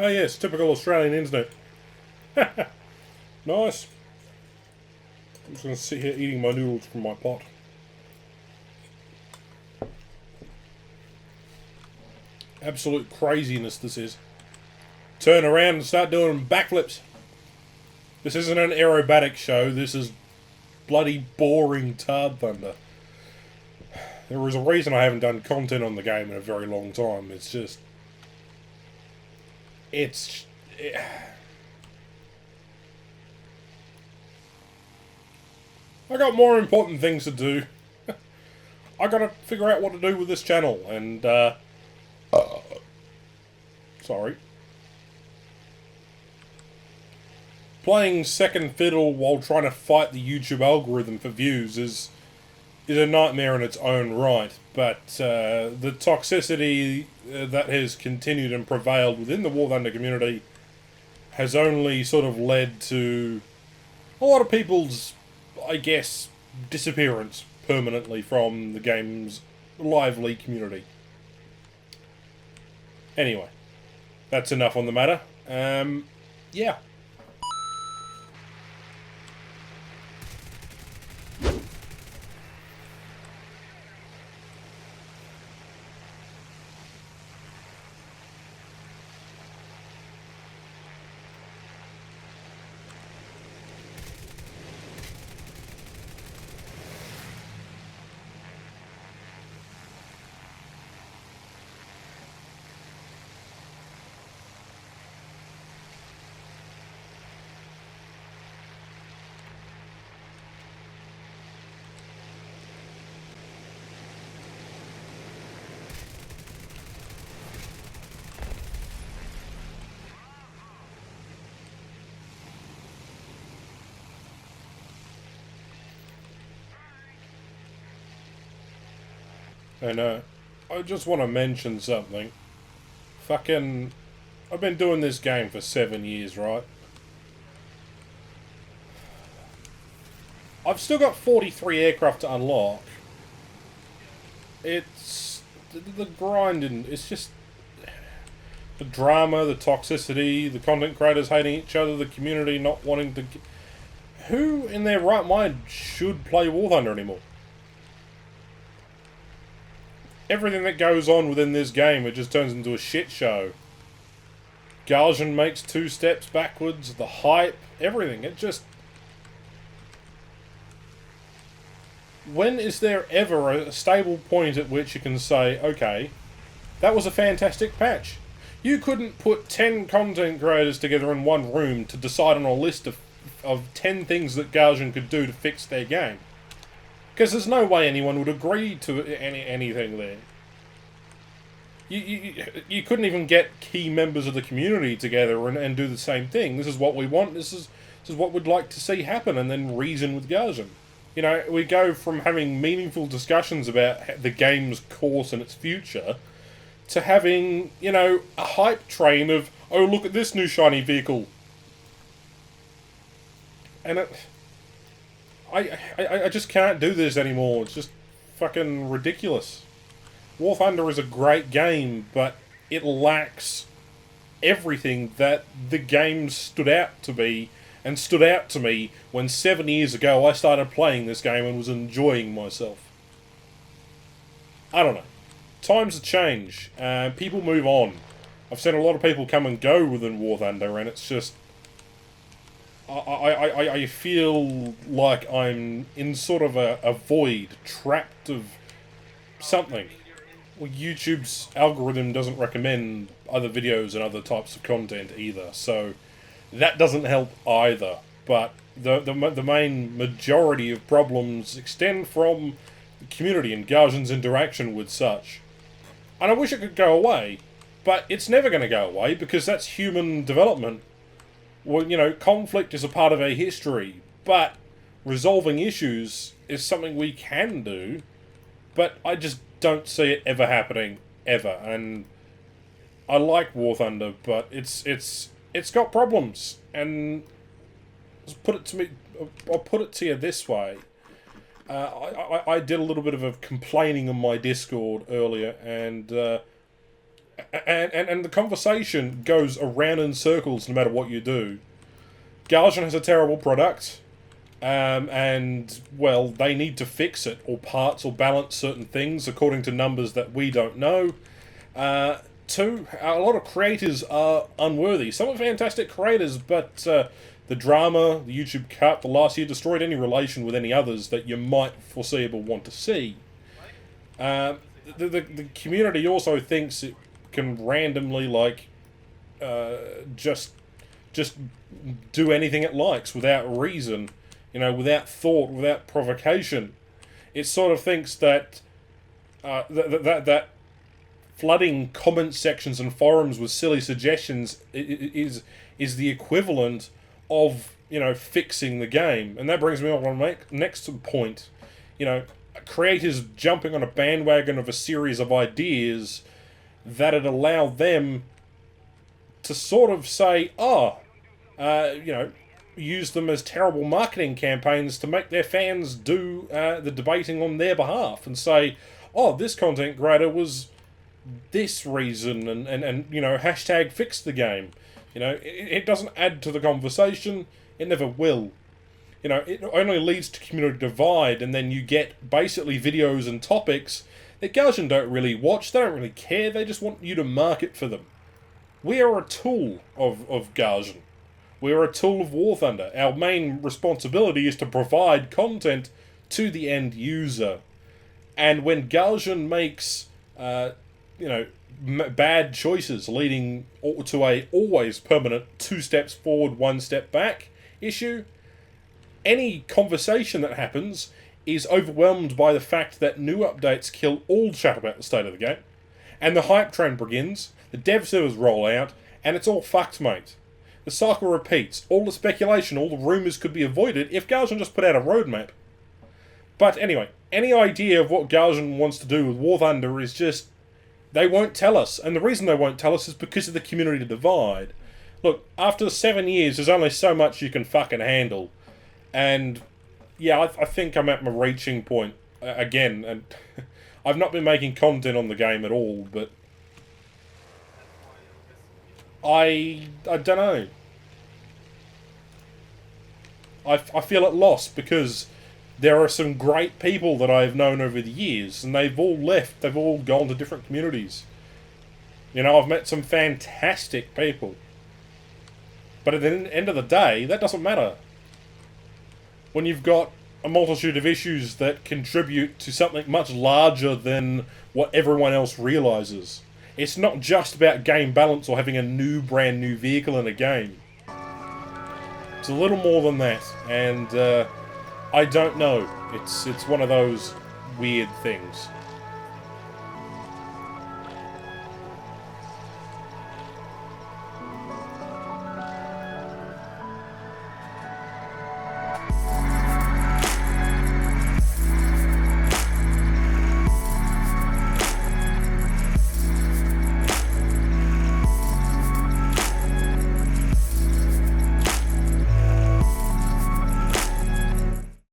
Oh yes, typical Australian internet. Nice. I'm just going to sit here eating my noodles from my pot. Absolute craziness this is. Turn around and start doing backflips. This isn't an aerobatic show, this is bloody boring Tard Thunder. There is a reason I haven't done content on the game in a very long time. It's just... I got more important things to do. I gotta figure out what to do with this channel, and, sorry. Playing second fiddle while trying to fight the YouTube algorithm for views is a nightmare in its own right, but the toxicity that has continued and prevailed within the War Thunder community has only sort of led to a lot of people's, I guess, disappearance permanently from the game's lively community. Anyway, that's enough on the matter. Yeah. And, I just want to mention something. Fucking... I've been doing this game for 7 years, right? I've still got 43 aircraft to unlock. It's... the grinding, it's just... the drama, the toxicity, the content creators hating each other, the community not wanting to... Who in their right mind should play War Thunder anymore? Everything that goes on within this game, it just turns into a shit show. Galjan makes 2 steps backwards, the hype, everything. It just... When is there ever a stable point at which you can say, okay, that was a fantastic patch? You couldn't put 10 content creators together in one room to decide on a list of 10 things that Galjan could do to fix their game. Because there's no way anyone would agree to anything there. You couldn't even get key members of the community together and do the same thing. This is what we want, this is what we'd like to see happen, and then reason with Galjan. You know, we go from having meaningful discussions about the game's course and its future, to having, you know, a hype train of, oh, look at this new shiny vehicle. And I just can't do this anymore. It's just fucking ridiculous. War Thunder is a great game, but it lacks everything that the game stood out to be, and stood out to me when 7 years ago I started playing this game and was enjoying myself. I don't know. Times change. People move on. I've seen a lot of people come and go within War Thunder, and it's just... I feel like I'm in sort of a void, trapped of something. Well, YouTube's algorithm doesn't recommend other videos and other types of content either, so that doesn't help either. But the main majority of problems extend from the community and Galjan's interaction with such. And I wish it could go away, but it's never going to go away because that's human development. Well, you know, conflict is a part of our history, but resolving issues is something we can do, but I just don't see it ever happening, ever. And I like War Thunder, but it's got problems, and I'll put it to you this way. I did a little bit of a complaining on my Discord earlier, and And the conversation goes around in circles no matter what you do. Galgen has a terrible product, and, well, they need to fix it, or parts, or balance certain things according to numbers that we don't know. Two, a lot of creators are unworthy. Some are fantastic creators, but the drama, the YouTube cut, the last year destroyed any relation with any others that you might foreseeable want to see. The community also thinks it can randomly, like, just do anything it likes without reason, without thought, without provocation. It sort of thinks that that flooding comment sections and forums with silly suggestions is the equivalent of fixing the game. And that brings me on to my next point. Creators jumping on a bandwagon of a series of ideas that'd allow them to sort of say, use them as terrible marketing campaigns to make their fans do the debating on their behalf, and say, this content creator was this reason, and hashtag fix the game. It doesn't add to the conversation. It never will. It only leads to community divide, and then you get basically videos and topics that Galgen don't really watch, they don't really care, they just want you to market for them. We are a tool of Galgen. We are a tool of War Thunder. Our main responsibility is to provide content to the end user. And when Galgen makes, bad choices leading to a always permanent 2 steps forward, 1 step back issue, any conversation that happens is overwhelmed by the fact that new updates kill all chat about the state of the game, and the hype train begins, the dev servers roll out, and it's all fucked, mate. The cycle repeats. All the speculation, all the rumours could be avoided if Galgen just put out a roadmap. But anyway, any idea of what Galgen wants to do with War Thunder is just, they won't tell us, and the reason they won't tell us is because of the community divide. Look, after 7 years, there's only so much you can fucking handle. And yeah, I think I'm at my reaching point again, and I've not been making content on the game at all, but I don't know. I feel at loss because there are some great people that I've known over the years, and they've all left, they've all gone to different communities. I've met some fantastic people. But at the end of the day, that doesn't matter. When you've got a multitude of issues that contribute to something much larger than what everyone else realises. It's not just about game balance or having a brand new vehicle in a game. It's a little more than that, and I don't know. It's one of those weird things.